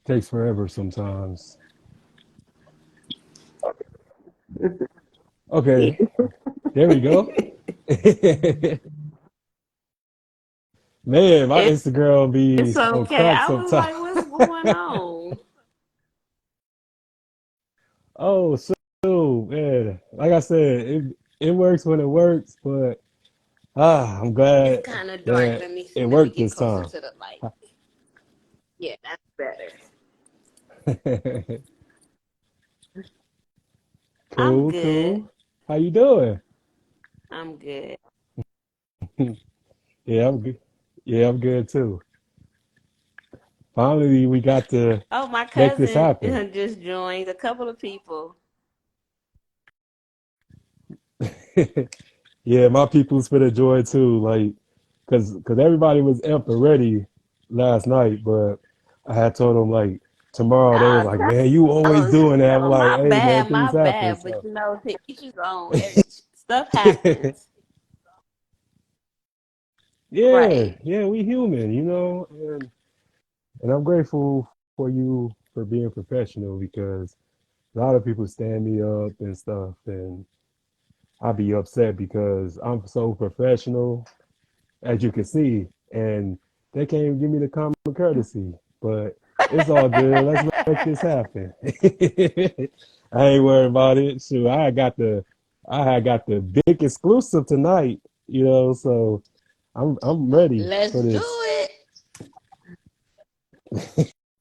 Takes forever sometimes. Okay, there we go. Man, my It, Instagram be it's on okay. crack I was sometimes. like, what's going on? Oh, so man, like I said, it works when it works, but I'm It's glad kind of dark. that Let me it let me worked get this closer time. to the light. Yeah, that's better. I'm Cool, good. cool. How you doing? I'm good. Yeah, I'm good. Yeah, I'm good too. Finally, we got to Oh, my make this cousin happen. just joined. A couple of people. Yeah, my people's for the joy too. Like, cause everybody was up and ready last night, but I had told them like tomorrow. They was Nah, like, "Man, you always doing that." tell I'm them like, "Hey, man, my things happen." bad. But So, to each his own. Stuff happens. yeah, Right. yeah, we human, and I'm grateful for you for being professional because a lot of people stand me up and stuff, and I'll be upset because I'm so professional, as you can see, and they can't even give me the common courtesy. But it's all good. Let's make this happen. I ain't worried about it. Shoot, I had got the big exclusive tonight, so I'm ready Let's for do this.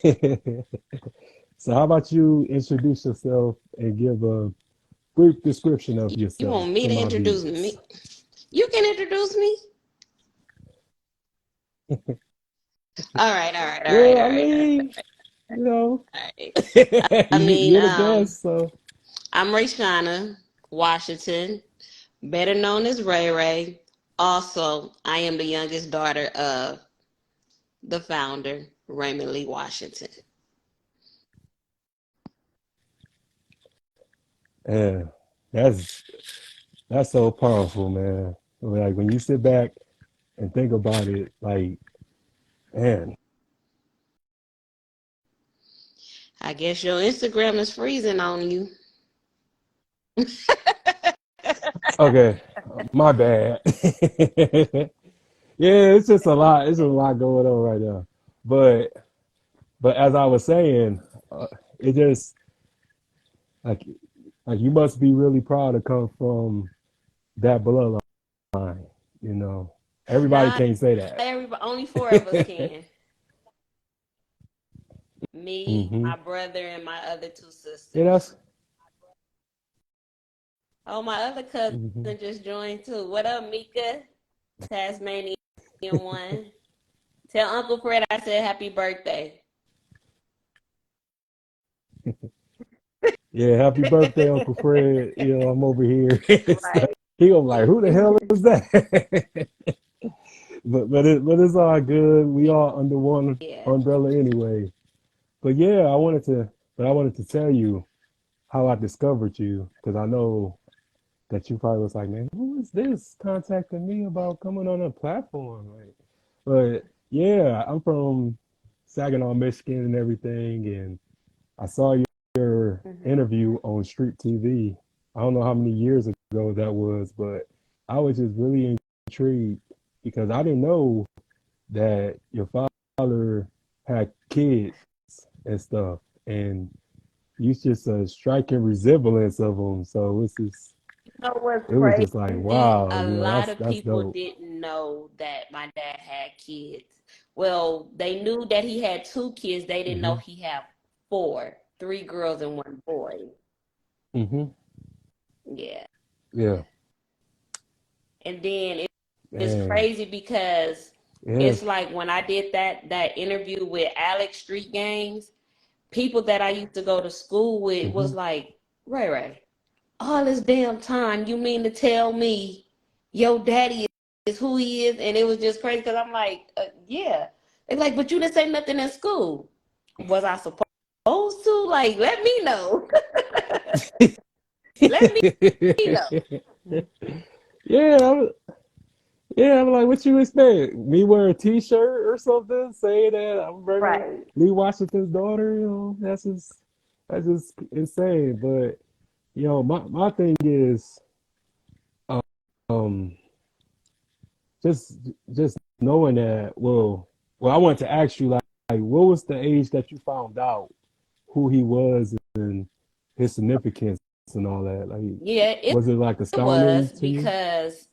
it. So how about you introduce yourself and give a brief description of You yourself want me to to my introduce viewers? me? You can introduce me. All right, all right, all right, Well, all I right, all right, mean, you know, all right. I mean, you're the guest, so I'm Rayshana, Washington, better known as Ray Ray. Also, I am the youngest daughter of the founder, Raymond Lee Washington. yeah, that's that's so powerful, man. Like when you sit back and think about it, like, man, I guess your Instagram is freezing on you. okay, my bad. Yeah, it's just a lot. It's a lot going on right now. But but as I was saying, it just like like you must be really proud to come from that bloodline. You know, everybody Not can't say that. everybody, only four of us can. Me, Hmm. my brother, and my other two Yeah, sisters. Oh, my other cousin mhm. just joined too. What up, Mika? Tasmanian one. Tell Uncle Fred I said happy birthday. Yeah, happy birthday, Uncle Fred. I'm over here. Right. He was like, "Who the hell is that?" but it's all good. We all under one Yeah. umbrella anyway. But yeah, I wanted to tell you how I discovered you because I know that you probably was like, "Man, who is this contacting me about coming on a platform?" Like, but yeah, I'm from Saginaw, Michigan, and everything, and I saw your Hmm. interview on Street TV. I don't know how many years ago that was, but I was just really intrigued because I didn't know that your father had kids and stuff, and you just a striking resemblance of them. So You know what's it was just like, crazy? wow, A lot of that's people dope. didn't know that my dad had kids. Well, they knew that he had two kids. They didn't know Hmm. he had four, three girls and one boy. Hmm. Yeah. Yeah, And then it's man, crazy because yeah. it's like when I did that interview with Alex Street Gangs, people that I used to go to school with was Hmm. like, Ray Ray, all this damn time, you mean to tell me your daddy is who he is? And it was just crazy because I'm like, yeah. It's like, but you didn't say nothing in school. Was I supposed to? Like, let me know. Let me know. Yeah, Yeah, I'm like, what you expect? Me wear a T-shirt or something saying that I'm Raymond Right. Lee Washington's daughter? That's just insane. But my thing is, um, um, just just knowing that. Well, I wanted to ask you like, what was the age that you found out who he was and his significance and all that? Like, Yeah, was it like it was astounding to you? because,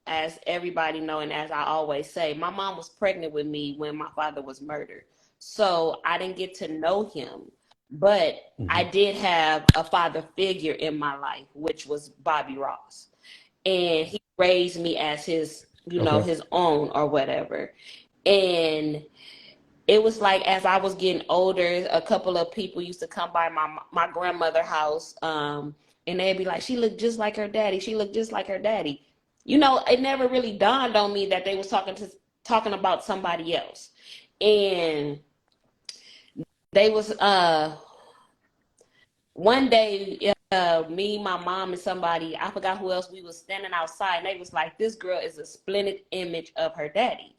as everybody know, and as I always say, my mom was pregnant with me when my father was murdered. So I didn't get to know him, but I Hmm. did have a father figure in my life, which was Bobby Ross. And he raised me as Okay. his own or whatever. And it was like as I was getting older, a couple of people used to come by my grandmother's house, and they'd be like, "She looked just like her daddy. She looked just like her daddy." It never really dawned on me that they was talking about somebody else, and they was one day. Me, my mom, and somebody, I forgot who else, we was standing outside, and they was like, "This girl is a splendid image of her daddy."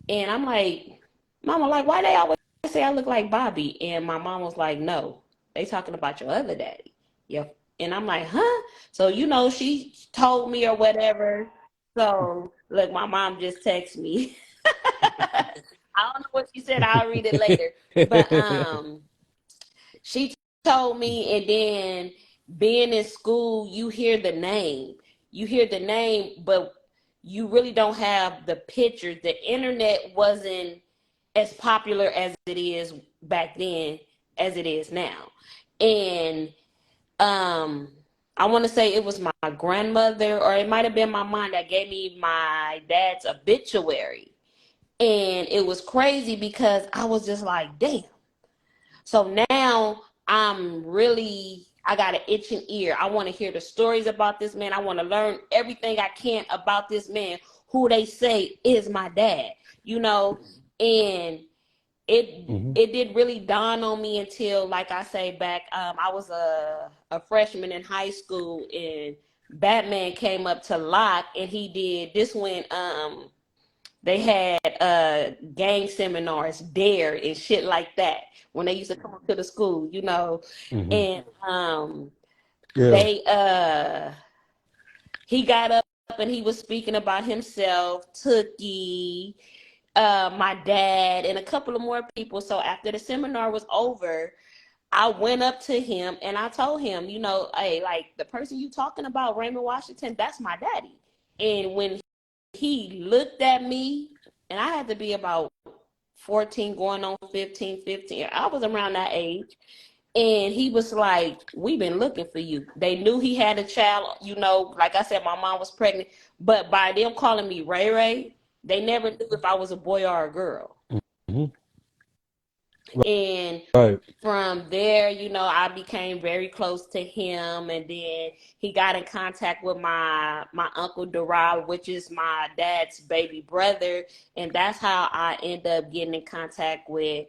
And I'm like, Mama, like, why they always say I look like Bobby? And my mom was like, no, they talking about your other daddy. Yeah. And I'm like, huh? So, she told me or whatever. So, look, my mom just texted me. I don't know what she said. I'll read it later. But she told me, and then being in school, you hear the name, but you really don't have the pictures. The internet wasn't as popular as it is back then as it is now. And um I want to say it was my grandmother, or it might have been my mom, that gave me my dad's obituary. And it was crazy because I was just like, damn. So now I got an itching ear. I want to hear the stories about this man. I want to learn everything I can about this man, who they say is my dad, you know, and Hmm. it did really dawn on me until, like I say, back, I was a freshman in high school, and Batman came up to Lock, and he did this when they had gang seminars, dare and shit like that, when they used to come up to the school, Hmm. and Yeah. they he got up and he was speaking about himself, Tookie, my dad, and a couple of more people. So after the seminar was over, I went up to him and I told him, hey, like, the person you talking about, Raymond Washington, that's my daddy. And when he looked at me, and I had to be about 14 going on 15. I was around that age. And he was like, we've been looking for you. They knew he had a child, like I said, my mom was pregnant. But by them calling me Ray Ray, they never knew if I was a boy or a girl. Hmm. And Right. from there, I became very close to him, and then he got in contact with my uncle Doral, which is my dad's baby brother, and that's how I end up getting in contact with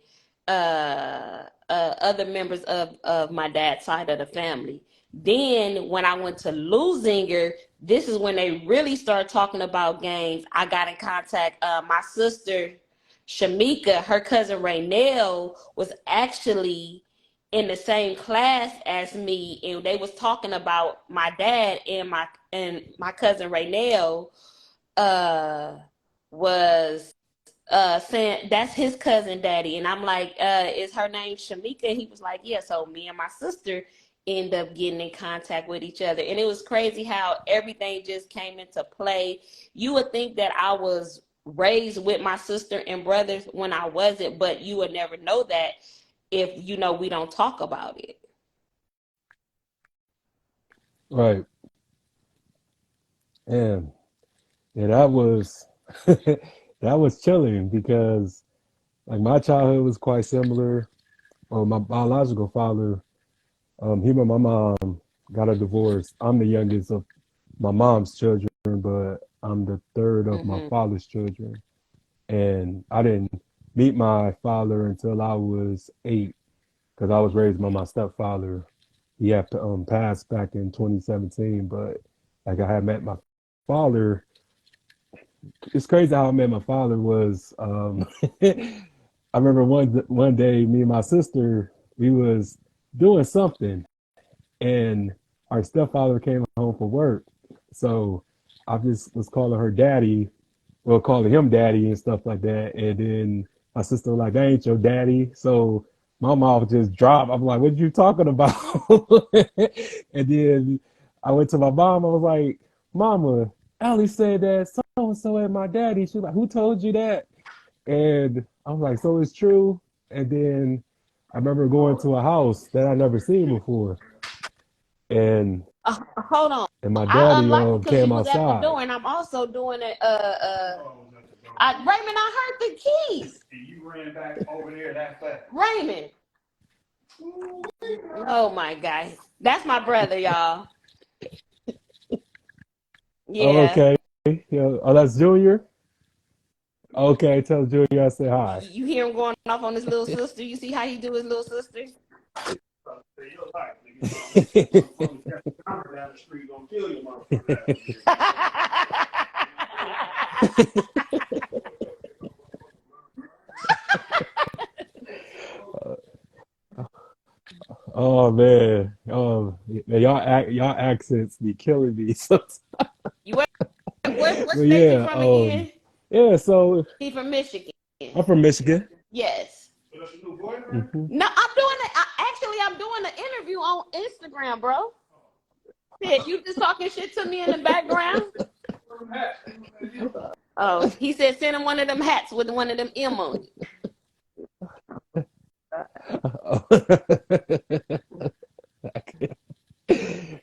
other members of my dad's side of the family. Then when I went to Lusinger, this is when they really started talking about gangs. I got in contact. My sister Shamika, her cousin Raynell, was actually in the same class as me, and they was talking about my dad, and my cousin Raynell uh was saying that's his cousin daddy. And I'm like, is her name Shamika? And he was like, yeah. So me and my sister end up getting in contact with each other, and it was crazy how everything just came into play. You would think that I was raised with my sister and brothers when I wasn't, but you would never know that if we don't talk about it. Right. And yeah, that was that was chilling because like my childhood was quite similar. My biological father, him and my mom got a divorce. I'm the youngest of my mom's children, but I'm the third of my Hmm. father's children. And I didn't meet my father until I was 8 because I was raised by my stepfather. He had passed back in 2017, but like I had met my father it's crazy how I met my father was. I remember one day, me and my sister, we was doing something, and our stepfather came home from work. So I just was calling her daddy, well, calling him daddy and stuff like that. And then my sister was like, "That ain't your daddy." So my mouth just dropped. I'm like, "What are you talking about?" And then I went to my mom. I was like, "Mama, Allie said that so and so ain't my daddy." She was like, "Who told you that?" And I was like, "So it's true." And then I remember going to a house that I never seen before, and Hold on. my I daddy unlocked it because you came was at the outside. door, and I'm also doing it. Raymond, I heard the keys. You ran back over there that fast. Raymond. Oh my God, that's my brother, y'all. Oh, Yeah. okay. Yeah. Oh, that's Junior. Okay, tell Junior I say hi. You hear him going off on his little sister. You see how he do his little sister. Oh man. Oh, y'all accents be killing me. You what But state you yeah, from again? yeah. So He from Michigan. I'm from Michigan. Yes. Hmm. No, I'm doing an interview on Instagram, bro. Said you just talking shit to me in the background. Oh, he said send him one of them hats with one of them M on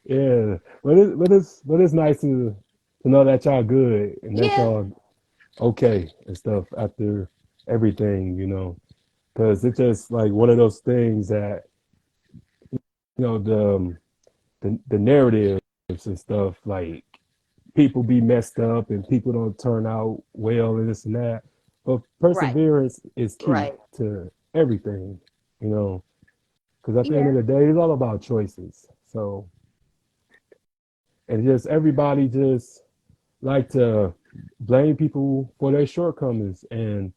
Yeah, but it's nice to know that y'all good and it. that Yeah. y'all okay and stuff after everything, because it's just like one of those things that the narratives and stuff like people be messed up and people don't turn out well and this and that, but Right. perseverance is key Right. to everything, you know, because at the end of Yeah. the day, it's all about choices. So and just everybody just like to blame people for their shortcomings and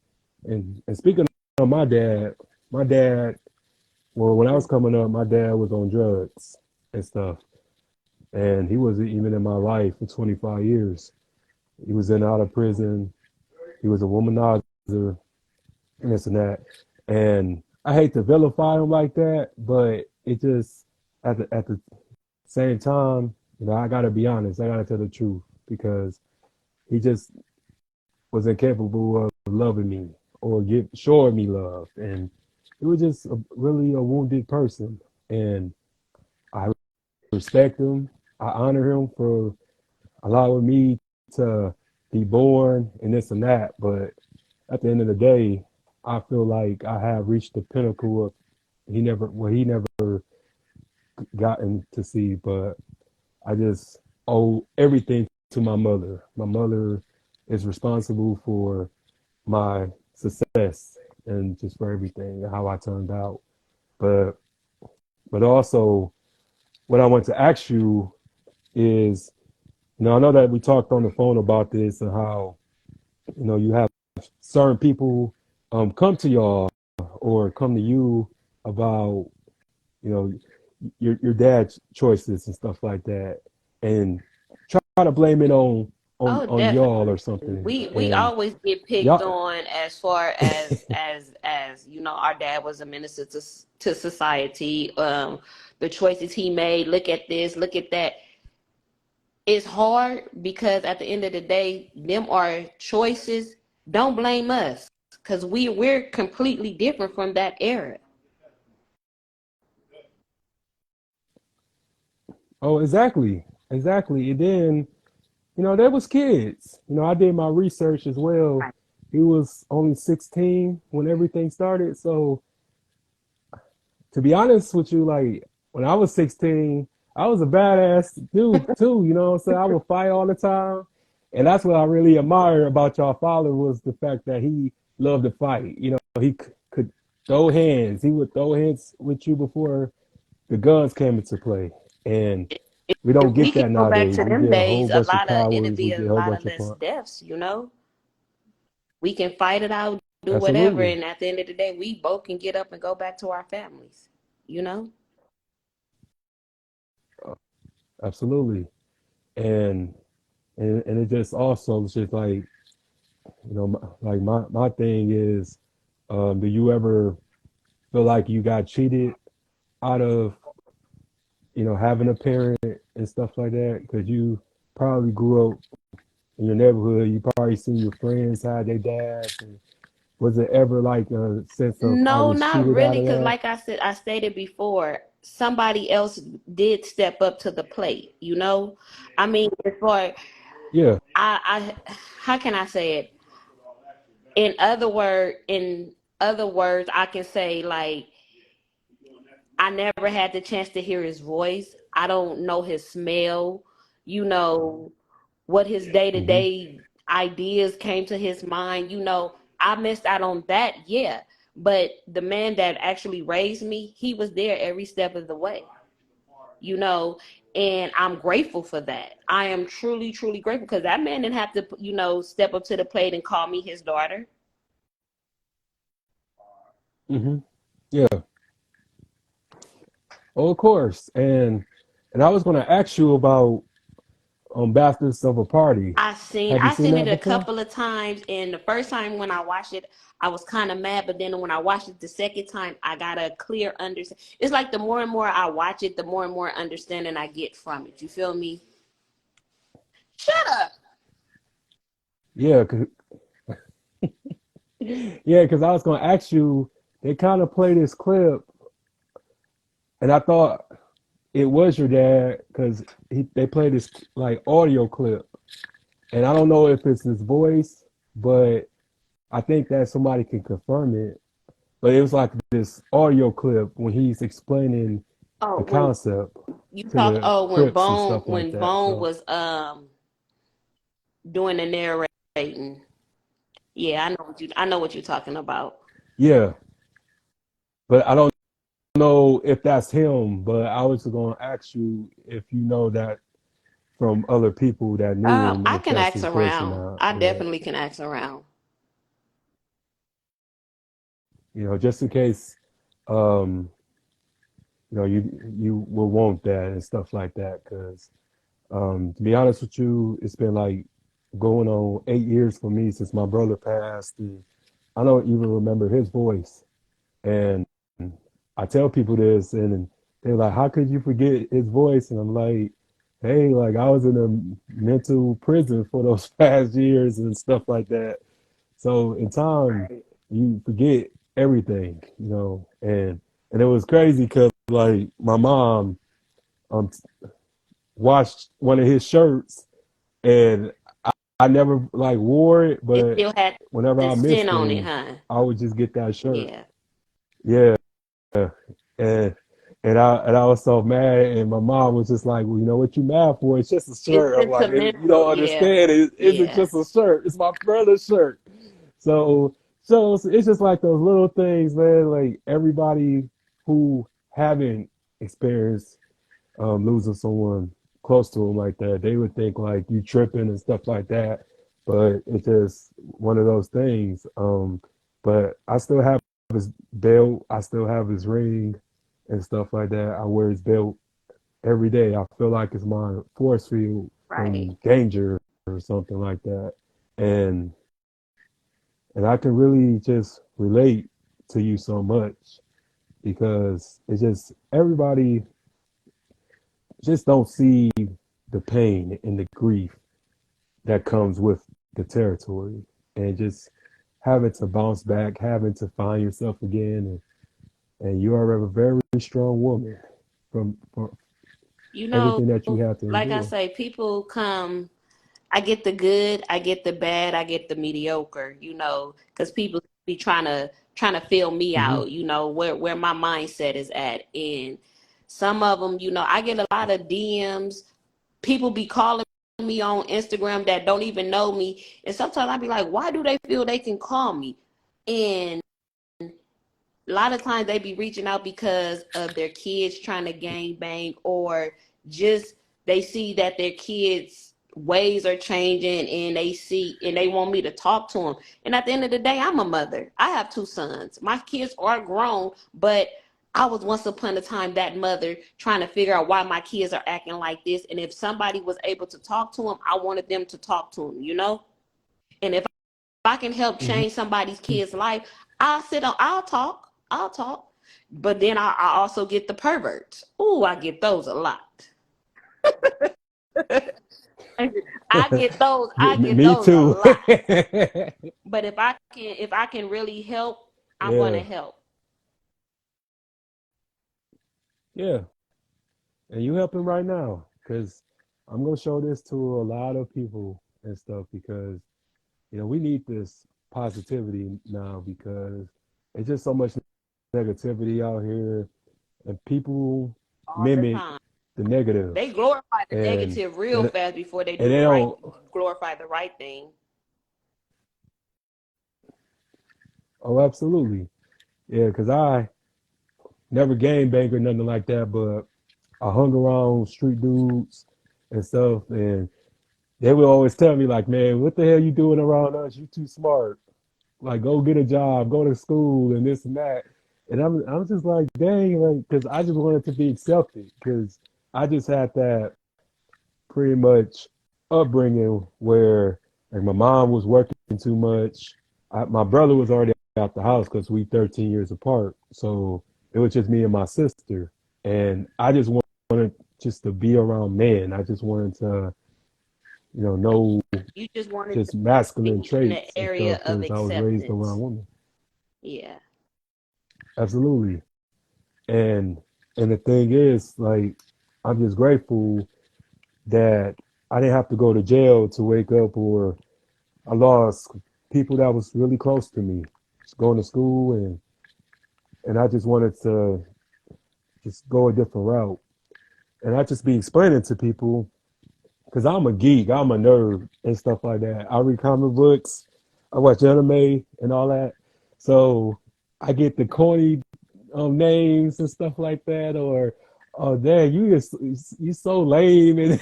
speaking of my dad, well, when I was coming up, my dad was on drugs and stuff, and he wasn't even in my life for 25 years. He was in and out of prison. He was a womanizer and this and that. And I hate to vilify him like that, but it just at the same time, I gotta be honest. I gotta tell the truth because he just was incapable of loving me or showing me love, and he was just really a wounded person. And I respect him. I honor him for allowing me to be born and this and that. But at the end of the day, I feel like I have reached the pinnacle of he never gotten to see. But I just owe everything to my mother. My mother is responsible for my success and just for everything, how I turned out. But also what I want to ask you is, I know that we talked on the phone about this and how, you have certain people come to y'all or come to you about, you know, your dad's choices and stuff like that, and try to blame it Oh, on y'all definitely. or something. We And always get picked y'all, on as far as our dad was a minister to society. The choices he made. Look at this. Look at that. It's hard because at the end of the day, them are choices. Don't blame us because we're completely different from that era. oh, exactly, exactly. And then, there was kids. I did my research as well. He was only 16 when everything started. So to be honest with you, like when I was 16, I was a badass dude too. You know what I'm saying? I would fight all the time. And that's what I really admire about your father was the fact that he loved to fight. He could throw hands. He would throw hands with you before the guns came into play. And We If don't we get could that go back nowadays. to We them get a whole days, a bunch of lot of it'd cowards. be We a get a whole lot of bunch of less punk. deaths. We can fight it out, do whatever, Absolutely. and at the end of the day, we both can get up and go back to our families. You know? Uh, Absolutely. And and it just also it's just like like my thing is, do you ever feel like you got cheated out of having a parent and stuff like that? Because you probably grew up in your neighborhood. You probably seen your friends had their dads. And was it ever like a sense of I No, was not cheated out really, of because that? like I said, I stated before, somebody else did step up to the plate. I mean, before Yeah. I how can I say it? In other words, I can say like I never had the chance to hear his voice. I don't know his smell, you know, what his day to Hmm. day ideas came to his mind. I missed out on that, yeah. But the man that actually raised me, he was there every step of the way, you know, and I'm grateful for that. I am truly, truly grateful because that man didn't have to, step up to the plate and call me his daughter. Hmm. Yeah. Oh, of course. And I was going to ask you about Bastards of a Party. Have you I seen seen it that a before? couple of times, and the first time when I watched it, I was kind of mad. But then when I watched it the second time, I got a clear understanding. It's like the more and more I watch it, the more and more understanding I get from it. You feel me? Shut up. Yeah, yeah, because I was going to ask you. They kind of play this clip, and I thought it was your dad because they played this like audio clip, and I don't know if it's his voice, but I think that somebody can confirm it. But it was like this audio clip when he's explaining Oh, the concept to the when Crips and stuff like that. Bone So was doing the narrating. Yeah, I know what you're talking about. yeah, but I don't know if that's him. But I was going to ask you if you know that from other people that knew him, I if can that's ask his voice or around. not. I Yeah, definitely can ask around. just in case, um, you will want that and stuff like that. Because to be honest with you, it's been like going on 8 years for me since my brother passed, and I don't even remember his voice. And I tell people this, and they're like, "How could you forget his voice?" And I'm like, "Hey, like I was in a mental prison for those past years and stuff like that. So in time, Right. you forget everything, and it was crazy because like my mom um washed one of his shirts, and I never like wore it, It but still had whenever the I sin missed on it, him, huh? I would just get that shirt. Yeah. Yeah, and and I was so mad, and my mom was just like, "Well, you know what you mad for? It's just a It's shirt." I'm like, "You sentimental. don't Yeah. understand. It isn't Yeah. just a shirt. It's my brother's shirt." So it's just like those little things, man. Like everybody who haven't experienced losing someone close to them like that, they would think like you tripping and stuff like that. But it's just one of those things. But I still have his belt. I still have his ring and stuff like that. I wear his belt every day. I feel like it's my force field Right. from danger or something like that. And and I can really just relate to you so much because it's just everybody just don't see the pain and the grief that comes with the territory and just having to bounce back, having to find yourself again, and you are a very strong woman from You know, everything that you have to like I endure. say, people come. I get the good, I get the bad, I get the mediocre. Because people be trying to feel me Hmm. out. Where my mindset is at, and some of them, I get a lot of DMs. People be calling me on Instagram that don't even know me, and sometimes I be like, why do they feel they can call me? And a lot of times they be reaching out because of their kids trying to gang bang or just they see that their kids ways are changing, and they see and they want me to talk to them. And at the end of the day, I'm a mother. I have two sons. My kids are grown, but I was once upon a time that mother trying to figure out why my kids are acting like this. And if somebody was able to talk to them, I wanted them to talk to them, you know? And if I can help Hmm. change somebody's kid's life, I'll talk. But then I also get the perverts. Ooh, I get those a lot. I get Me those a too. lot. But if I can really help, I'm gonna Yeah, help. yeah. And you helping right now because I'm gonna show this to a lot of people and stuff because we need this positivity now because it's just so much negativity out here and people All the mimic time. the negative They glorify the and negative real and fast before they and do they the right, don't. glorify the right thing. Oh, absolutely. Yeah, because I never game bang or nothing like that, but I hung around street dudes and stuff, and they would always tell me like, "Man, what the hell you doing around us? You too smart. Like, go get a job, go to school, and this and that." And I'm just like, dang, like, because I just wanted to be accepted, because I just had that pretty much upbringing where like my mom was working too much. My brother was already out the house because we 13 years apart, so it was just me and my sister, and I just wanted just to be around men. I just wanted to, know You just wanted just to masculine be in the traits and area stuff of because I was raised around acceptance. women. Yeah. Absolutely. And the thing is, like, I'm just grateful that I didn't have to go to jail to wake up, or I lost people that was really close to me, just going to school, and I just wanted to just go a different route. And I just be explaining to people because I'm a geek, I'm a nerd and stuff like that. I read comic books, I watch anime and all that. So I get the corny names and stuff like that, or oh dang, you so lame,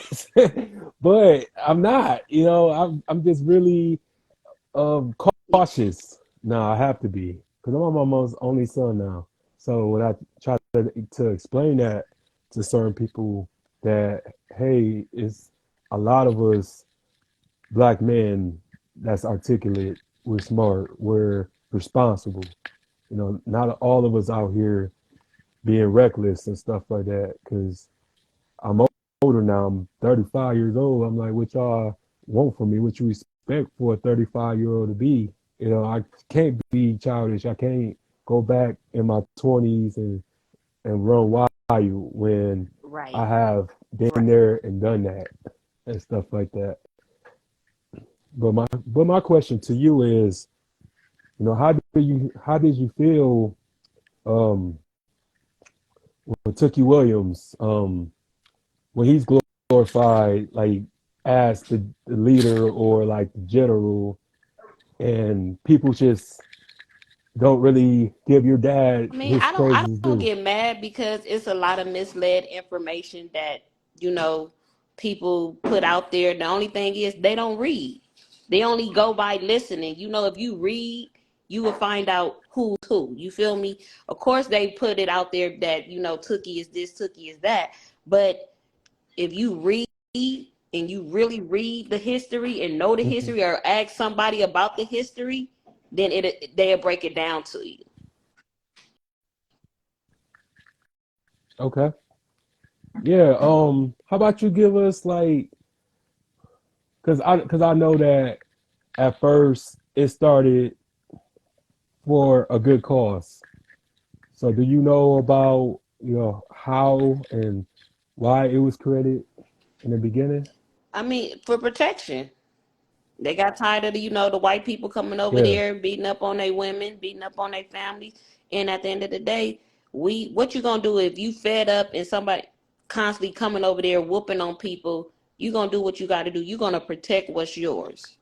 but I'm not. I'm just really Yeah. cautious. No, I have to be because I'm my mom's only son now. So when I try to explain that to certain people, that hey, it's a lot of us black men that's articulate. We're smart. We're responsible. Not all of us out here being reckless and stuff like that. Because I'm older now. I'm 35 years old. I'm like, what y'all want from me? What you expect for a 35-year-old to be? I can't be childish. I can't go back in my 20s and run wild when I Right. have been Right. there and done that and stuff like that. But my question to you is, how did you feel um with Tookie Williams when he's glorified like as the leader or like the general, and people just don't really give your dad I mean, his I praises don't due. get mad because it's a lot of misled information that, you know, people put out there. The only thing is they don't read. They only go by listening. You know, if you read, you will find out who's who. You feel me? Of course they put it out there that, you know, Tookie is this, Tookie is that. But if you read and you really read the history and know the Mhm. history or ask somebody about the history, then they'll break it down to you. Okay. Yeah. How about you give us like, because I know that at first it started for a good cause. So do you know about how and why it was created in the beginning? I mean, for protection. They got tired of the white people coming over Yeah. there, beating up on their women, beating up on their families. And at the end of the day, what you gonna do if you fed up and somebody constantly coming over there whooping on people? You gonna do what you got to do. You gonna protect what's yours.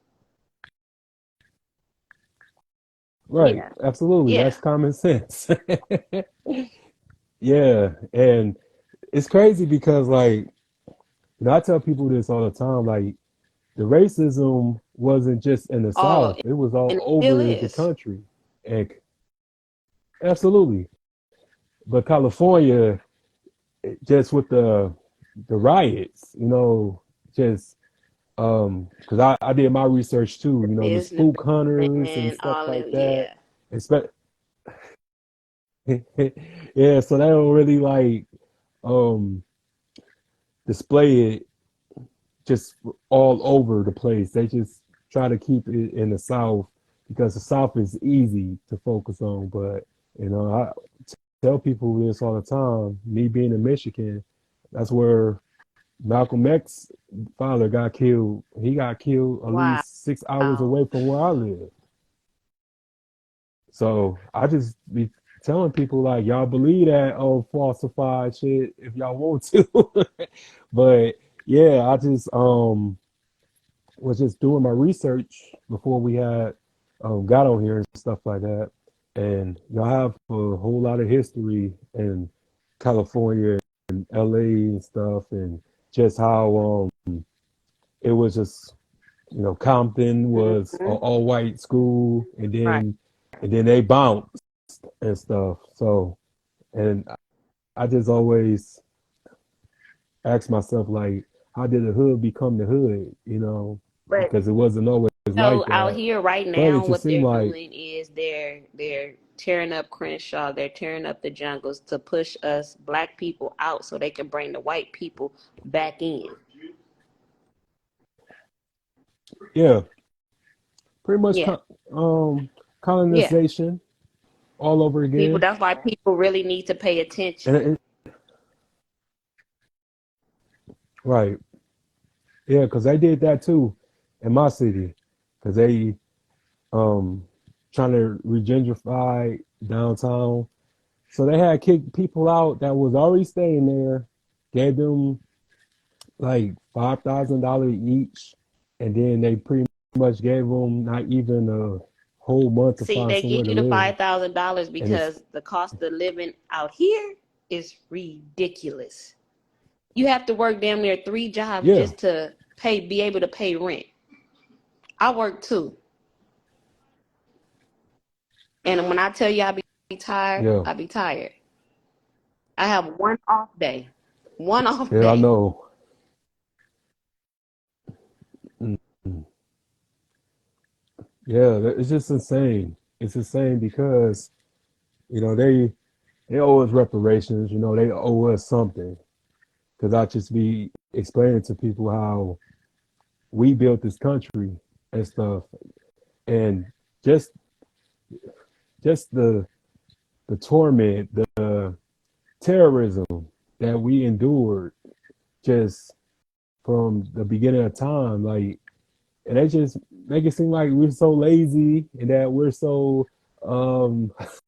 Right. Yeah, Absolutely. yeah. That's common sense. Yeah. And it's crazy because like I tell people this all the time, like the racism wasn't just in the All, South; it was all and it still over the is. country. And absolutely, but California, just with the riots, just because I did my research too, the spook hunters and Businessman, stuff all like that, that. yeah. Expect, yeah, so they don't really like um display it just all over the place. They just try to keep it in the South because the South is easy to focus on. But I tell people this all the time. Me being in Michigan, that's where Malcolm X's father got killed. He got killed at Wow. least 6 hours away from where I live. So I just be telling people like y'all believe that falsified shit if y'all want to. But yeah, I just was just doing my research before we had got on here and stuff like that. And y'all have a whole lot of history in California and LA and stuff, and just how it was just Compton was an Hmm. all white school, and Right. then they bounced and stuff. So and I just always ask myself like, how did the hood become the hood? But Because it wasn't always like out that. here right But now, it just what seemed they're like, doing is they're tearing up Crenshaw, they're tearing up the jungles to push us black people out so they can bring the white people back in. yeah, pretty much Yeah. Yeah. colonization all over People, again. that's why people really need to pay attention. And right, yeah, because they did that too in my city, because they um trying to regentrify downtown. So they had kicked people out that was already staying there, gave them like $5,000 each, and then they pretty much gave them not even a whole month to See, find they somewhere give to you the live. $5,000 And it's because the cost of living out here is ridiculous. You have to work damn near three jobs yeah, just to be able to pay rent. I work too. And when I tell you I be tired, yeah, I be tired. I have one off day. One off yeah. I day. know. Mm. Yeah, it's just insane. It's insane because they owe us reparations. They owe us something. Because I just be explaining to people how we built this country and stuff, and just just the torment, the terrorism that we endured just from the beginning of time, like, and they just make it seem like we're so lazy and that we're so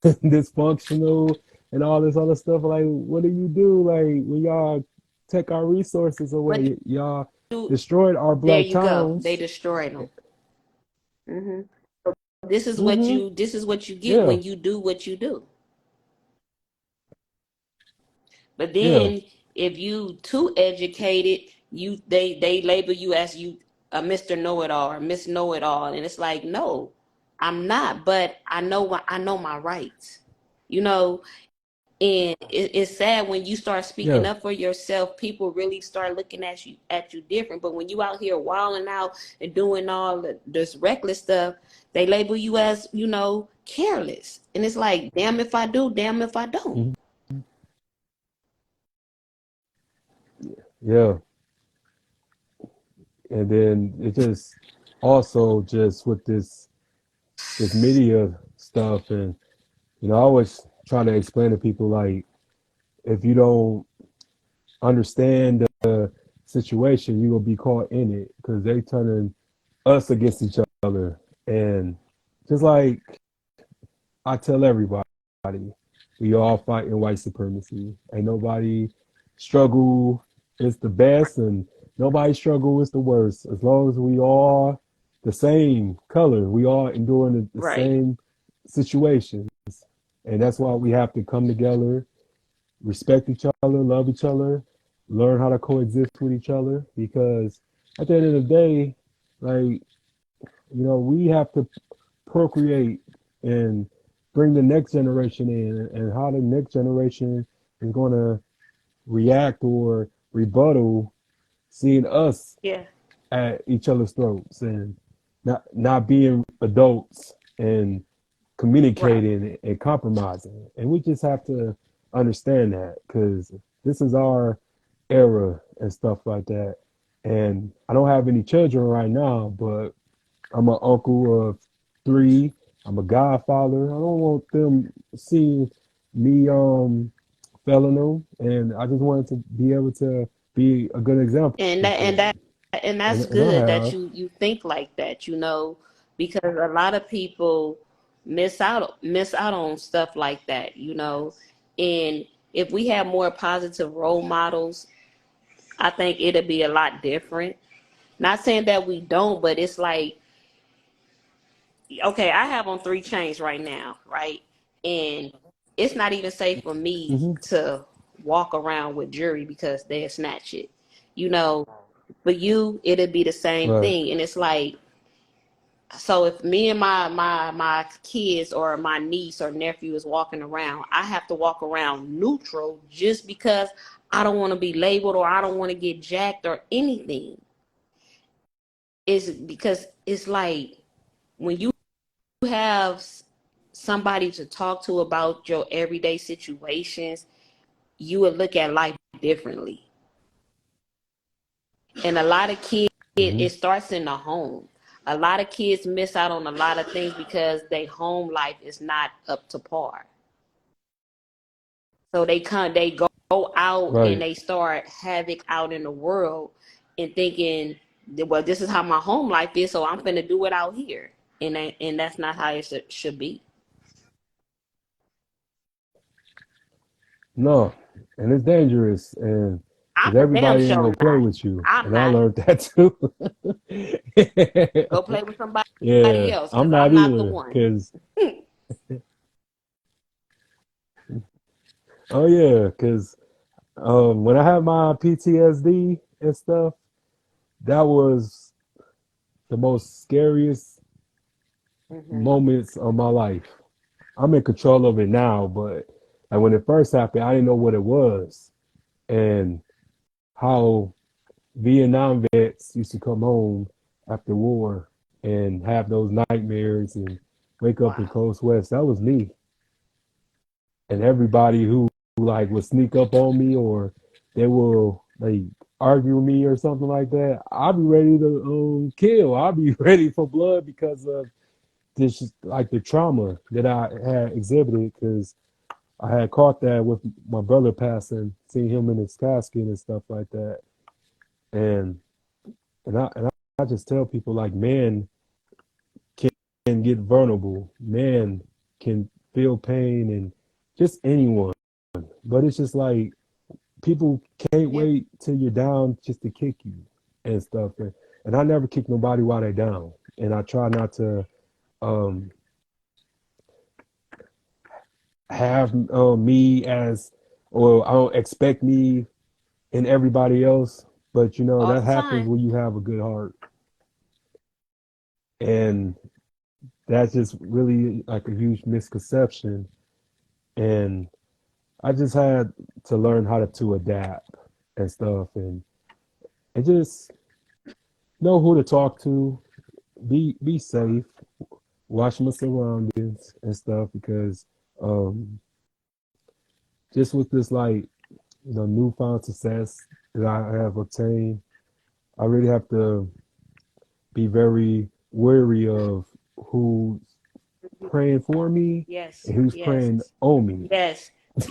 dysfunctional and all this other stuff. Like, what do you do? Like, when y'all take our resources What away, y'all do destroyed our there black you go. They towns. destroyed them. Hmm. So this is what Mm-hmm. you get Yeah. when you do what you do. But Yeah. then if you too educated, they label you as you a Mr. Know It All or Miss Know It All, and it's like, no, I'm not. But I know my rights. You know, and it's sad when you start speaking Yeah. up for yourself. People really start looking at you different. But when you out here wilding out and doing all this reckless stuff, they label you as careless, and it's like, damn if I do, damn if I don't. Mhm. Yeah. And then it just also just with this media stuff, and I always try to explain to people like, if you don't understand the situation, you will be caught in it because they turning us against each other. And just like I tell everybody, we all fighting white supremacy. Ain't nobody struggle is the best, and nobody struggle is the worst. As long as we all the same color, we all enduring the Right. same situations, and that's why we have to come together, respect each other, love each other, learn how to coexist with each other because at the end of the day, like, we have to procreate and bring the next generation in, and how the next generation is going to react or rebuttal seeing us Yeah. at each other's throats and not being adults and Right. communicating and compromising. And we just have to understand that because this is our era and stuff like that. And I don't have any children right now, but I'm an uncle of three. I'm a godfather. I don't want them seeing me failing them, and I just wanted to be able to be a good example and that for and that them, and and that's and I good that have. you think like that, because a lot of people miss out on stuff like that, and if we have more positive role models, I think it'll be a lot different. Not saying that we don't, but it's like, okay, I have on 3 chains right now, right? And it's not even safe for me Hmm. to walk around with jewelry because they'll snatch it. You know, for you, it'll be the same Right. thing. And it's like, so if me and my kids or my niece or nephew is walking around, I have to walk around neutral just because I don't want to be labeled or I don't want to get jacked or anything. Is because it's like when you have somebody to talk to about your everyday situations, you would look at life differently. And a lot of kids, Hmm. it starts in the home. A lot of kids miss out on a lot of things because their home life is not up to par. So they go out and Right. they start havoc out in the world and thinking, well, this is how my home life is, so I'm finna do it out here. And that's not how it should be. No, and it's dangerous, and I'm because a damn everybody ain't sure gonna play not. with you, I'm and I not. learned that too. Go play with somebody Yeah, else I'm because not I'm not the either. one. Cause oh yeah, cause when I had my PTSD and stuff, that was the most scariest Hmm. moments of my life. I'm in control of it now, but like when it first happened, I didn't know what it was and how Vietnam vets used to come home after war and have those nightmares and wake up in Wow. cold sweats. That was me. And everybody who like would sneak up on me or they will like argue with me or something like that, I'll be ready to kill. I'll be ready for blood because of this like the trauma that I had exhibited because I had caught that with my brother passing, seeing him in his casket and stuff like that. And and I just tell people like man can get vulnerable. Man can feel pain and just anyone. But it's just like people can't Yeah. wait till you're down just to kick you and stuff. And I never kick nobody while they're down. And I try not to um, have me as, or I don't expect me in everybody else. But All that the happens time. when you have a good heart. And that's just really like a huge misconception. And I just had to learn how to adapt and stuff and just know who to talk to, be safe, watch my surroundings and stuff because um just with this like newfound success that I have obtained, I really have to be very wary of who's praying for me Yes. and who's Yes. praying on me. Yes.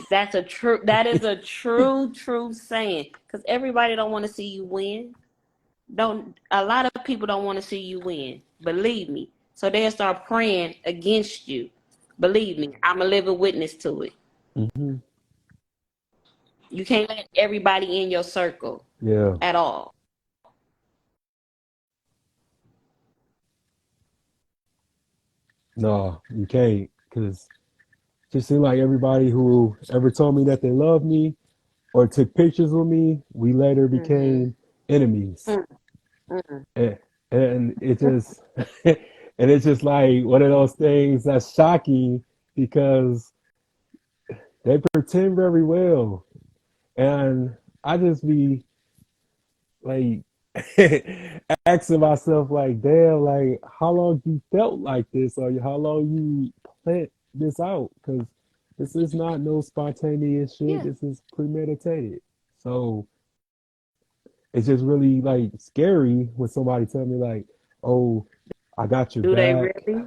That is a true saying. Because everybody don't want to see you win. Don't A lot of people don't want to see you win. Believe me. So they'll start praying against you. Believe me, I'm a living witness to it. Hmm. You can't let everybody in your circle Yeah, at all. no, you can't because just seem like everybody who ever told me that they love me, or took pictures with me, we later Mm-hmm. became enemies. Mm-hmm. And it just and it's just like one of those things that's shocking because they pretend very well. And I just be like asking myself like, damn, like how long you felt like this or how long you planned this out? Because this is not no spontaneous shit. Yeah. This is premeditated. So it's just really like scary when somebody tell me like, oh, I got your Do they back. really?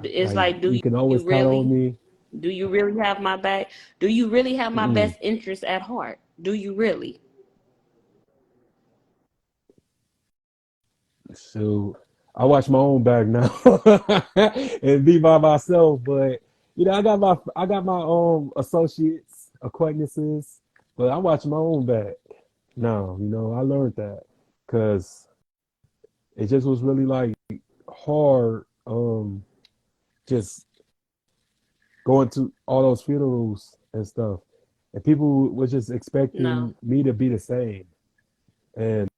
It's Like like, you can you always count on really? me. Do you really have my back? Do you really have my Mm-mm. best interest at heart? Do you really? So I watch my own back now and be by myself. But I got my associates, acquaintances, but I watch my own back now. I learned that because it just was really like hard. Just going to all those funerals and stuff, and people were just expecting No. me to be the same. And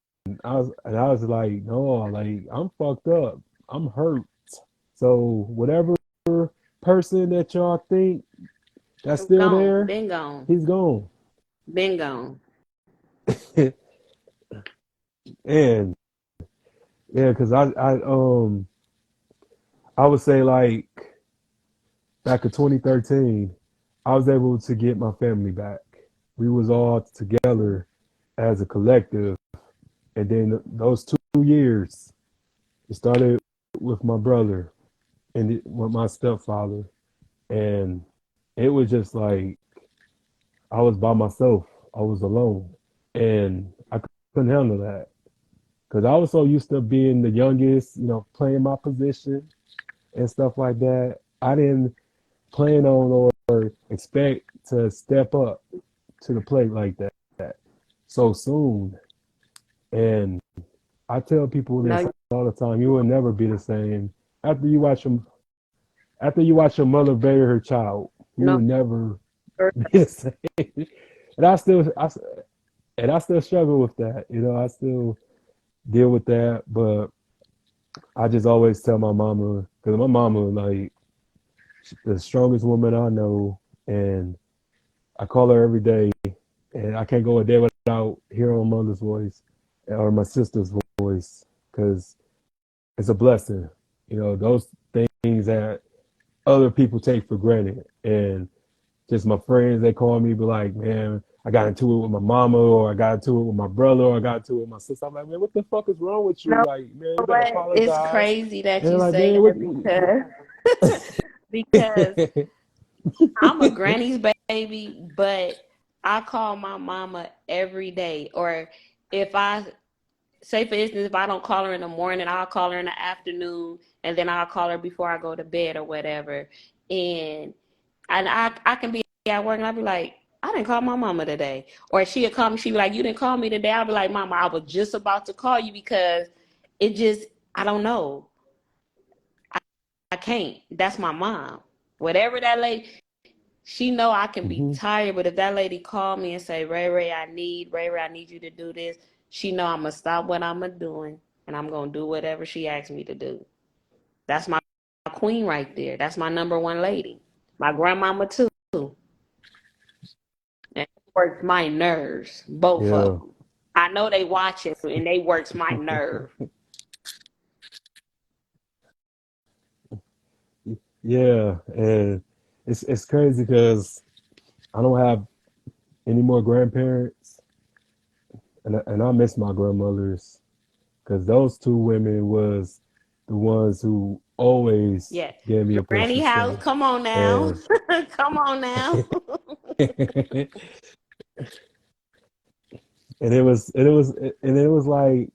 I was like, no, like I'm fucked up. I'm hurt. So whatever person that y'all think that's still Gone. there, Been gone. he's gone. Been gone. And yeah, because I would say like back in 2013, I was able to get my family back. We was all together as a collective, and then those 2 years, it started with my brother and with my stepfather, and it was just like I was by myself. I was alone, and I couldn't handle that because I was so used to being the youngest, playing my position and stuff like that. I didn't plan on or expect to step up to the plate like that so soon. And I tell people No, this all the time: you will never be the same after you watch them. After you watch your mother bury her child, you no. will never be the same. And I still struggle with that. I still deal with that, but I just always tell my mama because my mama like the strongest woman I know, and I call her every day, and I can't go a day without hearing my mother's voice or my sister's voice because it's a blessing. Those things that other people take for granted, and just my friends, they call me, be like, man, I got into it with my mama, or I got into it with my brother, or I got into it with my sister. I'm like, man, what the fuck is wrong with you? No, Like, man, you gotta what? It's apologize. crazy that And they're you like, say man, that because I'm a granny's baby, but I call my mama every day. Or if I say, for instance, if I don't call her in the morning, I'll call her in the afternoon, and then I'll call her before I go to bed or whatever. And I can be at work and I'll be like, I didn't call my mama today. Or she'll call me, she'll be like, you didn't call me today. I'll be like, Mama, I was just about to call you because it just, I don't know. I can't. That's my mom. Whatever that lady, she know I can be Mhm. tired, but if that lady call me and say, Ray Ray, I need you to do this, she know I'm gonna stop what I'm doing and I'm gonna do whatever she asks me to do. That's my queen right there. That's my number one lady. My grandmama too. And it works my nerves, both of Yeah. them. I know they watching and they works my nerve. Yeah. And it's crazy because I don't have any more grandparents, and I miss my grandmothers because those two women was the ones who always Yeah. gave me a place Granny to house, stay. come on now. And Come on now. and it was like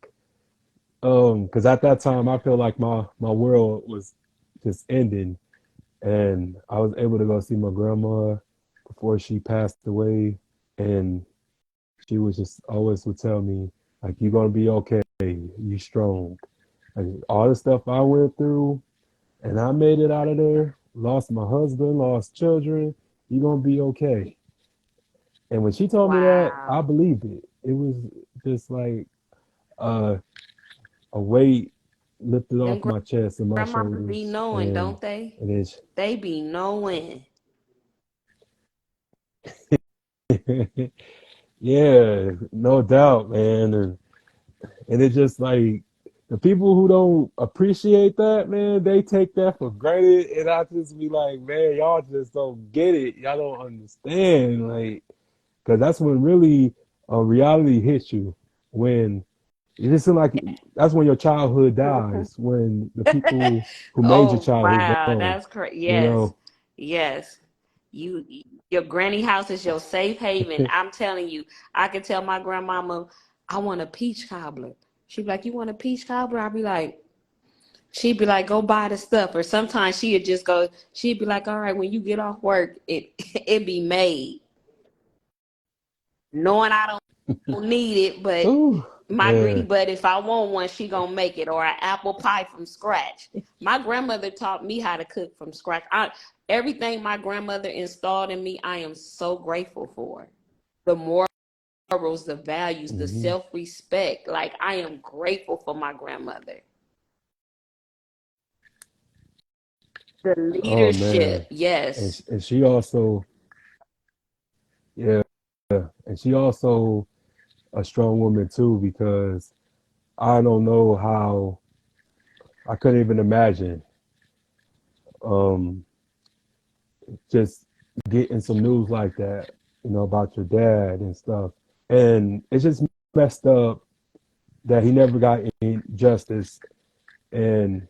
because at that time I felt like my world was just ending, and I was able to go see my grandma before she passed away, and she was just always would tell me like you're gonna be okay, you strong. Like all the stuff I went through, and I made it out of there. Lost my husband, lost children. You're gonna be okay. And when she told me that, I Wow. believed it. It was just like uh, a weight lifted Them off my chest and my grandmamas be shoulders, knowing, don't they? and it's They be knowing. yeah, no doubt, man. And it's just like the people who don't appreciate that, man, they take that for granted. And I just be like, man, y'all just don't get it. Y'all don't understand. Like, because that's when really reality hits you. When it just seems like that's when your childhood dies. When the people who made your Oh childhood wow, gone, that's crazy. you Yes, know. yes. You, your granny house is your safe haven. I'm telling you, I can tell my grandmama, I want a peach cobbler. She'd be like, "You want a peach cobbler?" I'd be like, she'd be like, "Go buy the stuff." Or sometimes she'd just go, she'd be like, "All right, when you get off work, it be made." Knowing I don't need it, but Ooh, my greedy yeah. butt, if I want one, she gonna make it, or an apple pie from scratch. My grandmother taught me how to cook from scratch. Everything my grandmother installed in me, I am so grateful for. The morals, the values, the Hmm. self-respect. Like I am grateful for my grandmother. The Oh man. leadership, yes. And she also, yeah, and she also a strong woman too because I don't know how I couldn't even imagine um just getting some news like that, about your dad and stuff. And it's just messed up that he never got any justice. And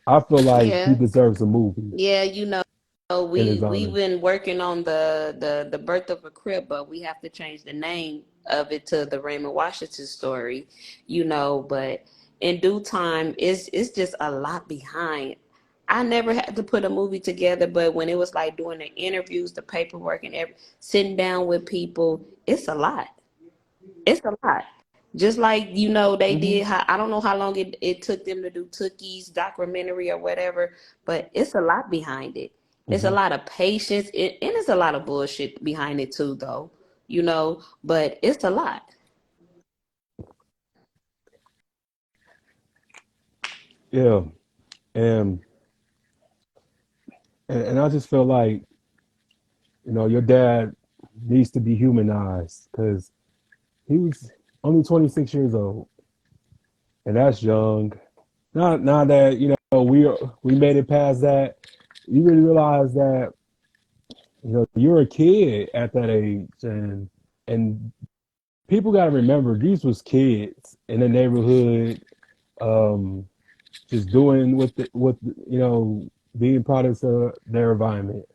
I feel like he Yeah. deserves a movie Yeah, in his we've honor. been working on the birth of a crib, but we have to change the name of it to the Raymond Washington story, but in due time it's just a lot behind. I never had to put a movie together, but when it was like doing the interviews, the paperwork and sitting down with people, it's a lot. It's a lot. Just like they Hmm. did. I don't know how long it took them to do Tookie's documentary or whatever, but it's a lot behind it. It's a Hmm. lot of patience, and it's a lot of bullshit behind it too, though. But it's a lot. Yeah. And, and I just feel like, your dad needs to be humanized because he was only 26 years old, and that's young. Now that we made it past that, you really realize that you're a kid at that age, and people got to remember these was kids in the neighborhood, um, just doing being products of their environment.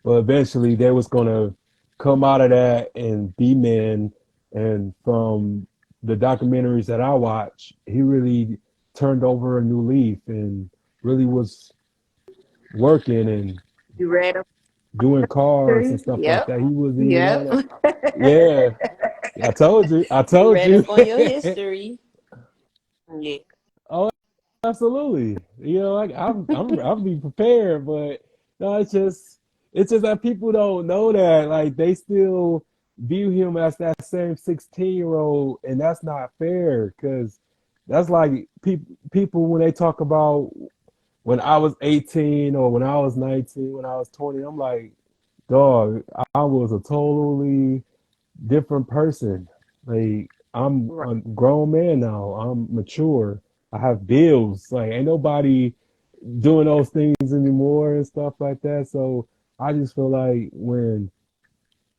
But eventually, they was gonna come out of that and be men. And from the documentaries that I watch, he really turned over a new leaf and really was working and You read a doing cars and history? stuff like Yep. that. He wasn't even on Yep. that. Yeah, I told you. I You told read you. up on your history. Yeah. Oh, absolutely. Like I'll be prepared, but no, it's just that people don't know that. Like they still view him as that same 16-year-old, and that's not fair because that's like people when they talk about when I was 18 or when I was 19, when I was 20, I'm like, dog, I was a totally different person. Like I'm Right. a grown man now. I'm mature. I have bills. Like ain't nobody doing those things anymore and stuff like that. So I just feel like when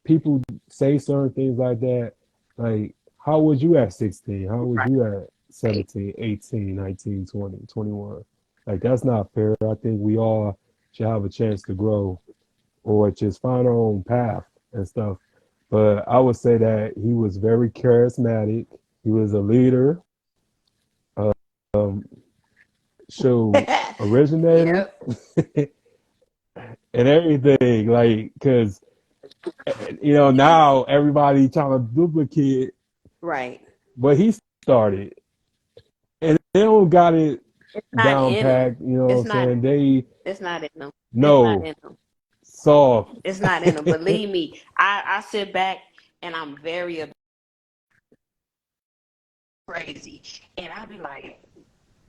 people say certain things like that, like how was you at 16? How was you at Right. 17, 18, 19, 20, 21? Like that's not fair. I think we all should have a chance to grow or just find our own path and stuff. But I would say that he was very charismatic. He was a leader, um, show originator, Yep. and everything. Like, cause now everybody trying to duplicate Right. what he started, and they don't got it It's not down in them. packed. You know what It's I'm not. saying? They It's not in them. It's not know in them. soft. It's not in them. Believe me, I sit back and I'm very crazy. And I'll be like,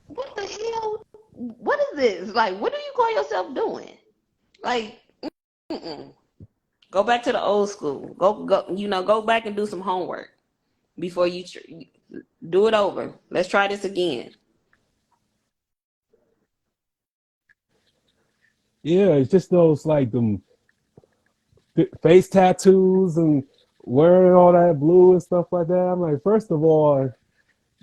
what the hell? What is this? Like, what do you call yourself doing? Like, mm-mm. Go back to the old school. Go back and do some homework before you do it over. Let's try this again. Yeah, it's just those like them face tattoos and wearing all that blue and stuff like that. I'm like, first of all,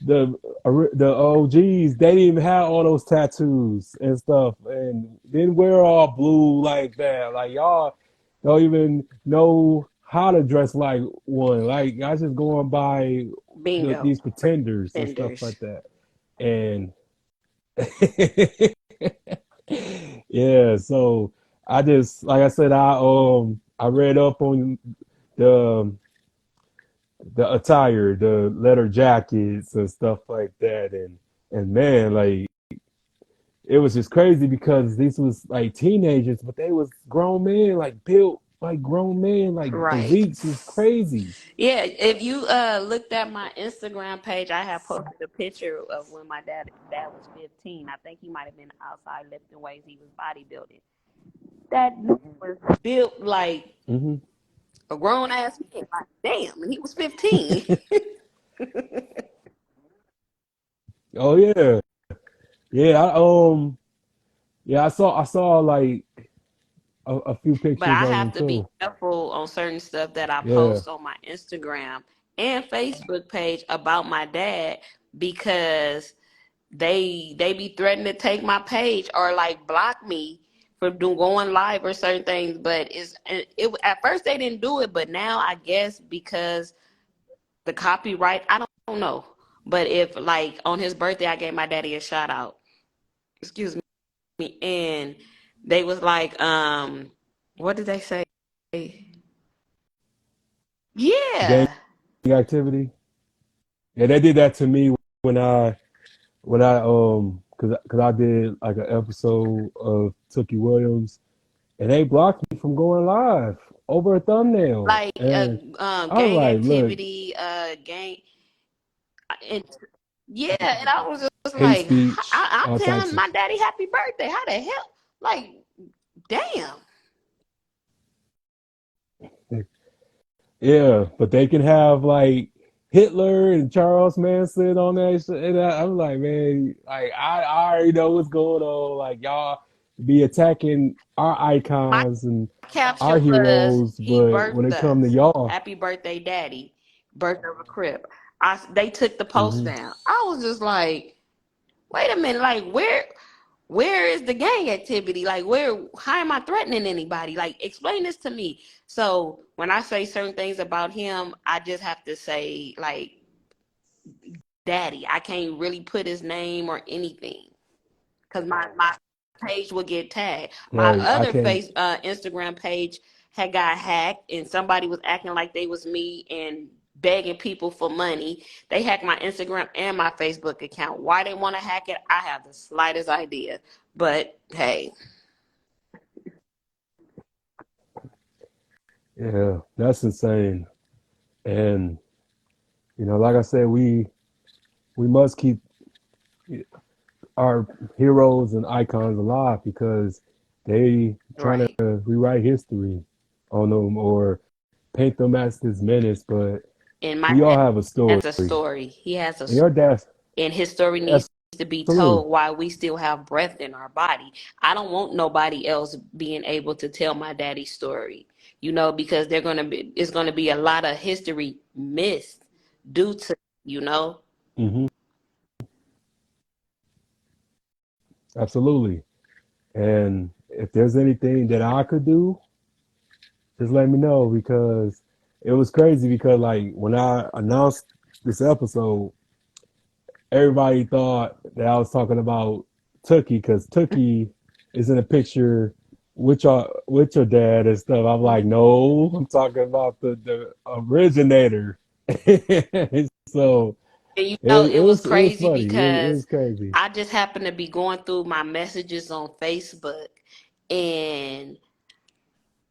the OGs, they didn't even have all those tattoos and stuff, and didn't wear all blue like that. Like y'all don't even know how to dress like one. Like I just going by Bingo. these pretenders and stuff Fenders. like that. And yeah, so I just like I said, I read up on the the attire, the leather jackets and stuff like that, and man, like it was just crazy because these was like teenagers, but they was grown men, like built like grown men, like Right. physiques was crazy. Yeah, if you looked at my Instagram page, I have posted a picture of when my dad was 15. I think he might have been outside lifting weights. He was bodybuilding. That dude was built like Hmm. a grown ass man. Like, damn, and he was 15. Oh yeah, yeah. I saw like a few But pictures I of have them to be too. careful on certain stuff that I Yeah, post on my Instagram and Facebook page about my dad because they be threatening to take my page or like block me from doing going live or certain things. But it at first they didn't do it, but now I guess because the copyright, I don't know. But if like on his birthday, I gave my daddy a shout out. Excuse me, and they was like, what did they say? gang Yeah, activity. Yeah, they did that to me when I cause I did like an episode of Tookie Williams, and they blocked me from going live over a thumbnail, like and I was gang like, look, activity, gang, and yeah, and I was just hate like, speech, I'm all types telling of my daddy happy birthday. How the hell? Like, damn. yeah, but they can have like Hitler and Charles Manson on that shit. And I'm like, man, like I already know what's going on. Like y'all be attacking our My icons and our caption was, heroes, he but when birthed it come to us. y'all, Happy birthday, daddy. Birth of a crib. They took the post hmm down. I was just like, wait a minute, like where is the gang activity? Like how am I threatening anybody? Like explain this to me. So when I say certain things about him, I just have to say like daddy. I can't really put his name or anything. Because my page would get tagged. My right? I other can't. Instagram page had got hacked, and somebody was acting like they was me and begging people for money. They hacked my Instagram and my Facebook account. Why they want to hack it? I have the slightest idea. But hey, Yeah, that's insane. And like I said, we must keep our heroes and icons alive because they trying right. to rewrite history on them or paint them as this menace. But And my we all dad have a story, has a story. He has a and your dad's and his story needs to be absolutely. told while we still have breath in our body. I don't want nobody else being able to tell my daddy's story, because it's gonna be a lot of history missed due to, you know. Hmm. Absolutely. And if there's anything that I could do, just let me know because it was crazy because like when I announced this episode, everybody thought that I was talking about Tookie because Tookie is in a picture with your dad and stuff. I'm like, no, I'm talking about the originator. So And it it was was it was crazy funny. It was because crazy. I just happened to be going through my messages on Facebook, and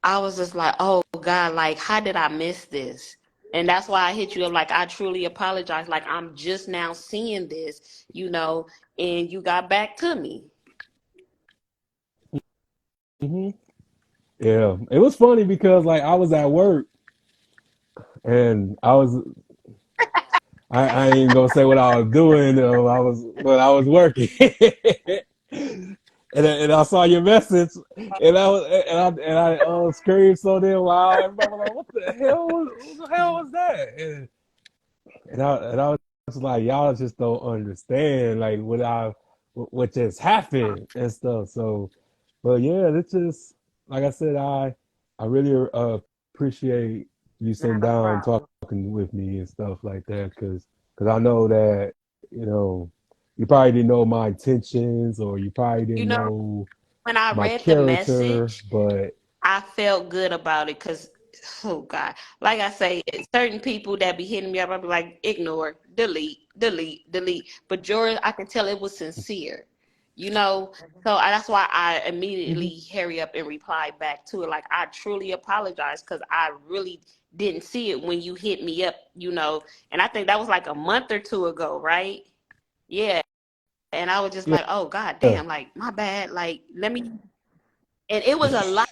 I was just like, oh God, like how did I miss this? And that's why I hit you up. Like, I truly apologize. Like, I'm just now seeing this, and you got back to me. Hmm. Yeah, it was funny because like I was at work and I ain't gonna say what I was doing. But I was working, and I saw your message, and I screamed so damn loud. Everybody was like, "What the hell? What the hell was that?" And I was like, "Y'all just don't understand like what just happened and stuff." So, but yeah, it's just like I said, I really appreciate you sitting Not a down problem. talking with me and stuff like that, because I know that you know you probably didn't know my intentions or you probably You didn't know, know when I my read the character, message, but I felt good about it because, oh God, like I say, certain people that be hitting me up, I'll be like, ignore, delete, delete, delete. But yours, I can tell it was sincere, you know. So that's why I mhm, immediately hurry up and reply back to it. Like, I truly apologize because I really didn't see it when you hit me up. And I think that was like a month or two ago, right? Yeah. And I was just yeah, like, oh God damn, like my bad. Like, let me, and it was a lot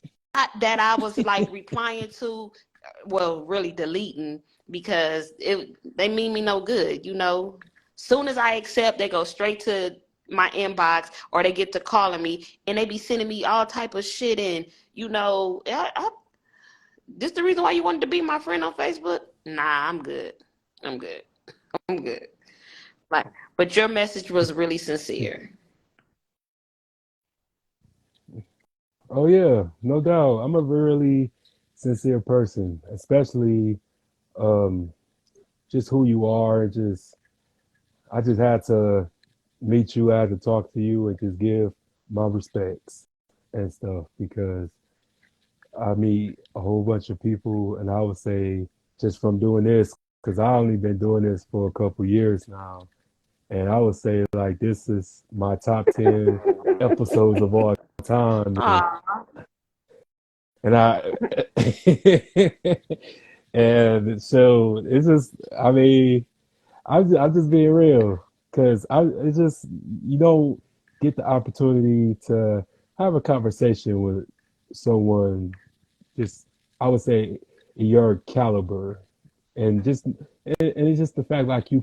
that I was like replying to, well, really deleting because they mean me no good. Soon as I accept, they go straight to my inbox or they get to calling me and they be sending me all type of shit and this the reason why you wanted to be my friend on Facebook? Nah, I'm good. I'm good. I'm good. Like, but your message was really sincere. oh yeah, no doubt. I'm a really sincere person, especially um, just who you are. I just had to meet you, I had to talk to you, and just give my respects and stuff because I meet a whole bunch of people, and I would say just from doing this, because I only been doing this for a couple years now, and I would say like this is my top 10 episodes of all time, Aw, and I and so it's just I mean I'm just being real because it's just you don't get the opportunity to have a conversation with someone just I would say your caliber and it's just the fact like you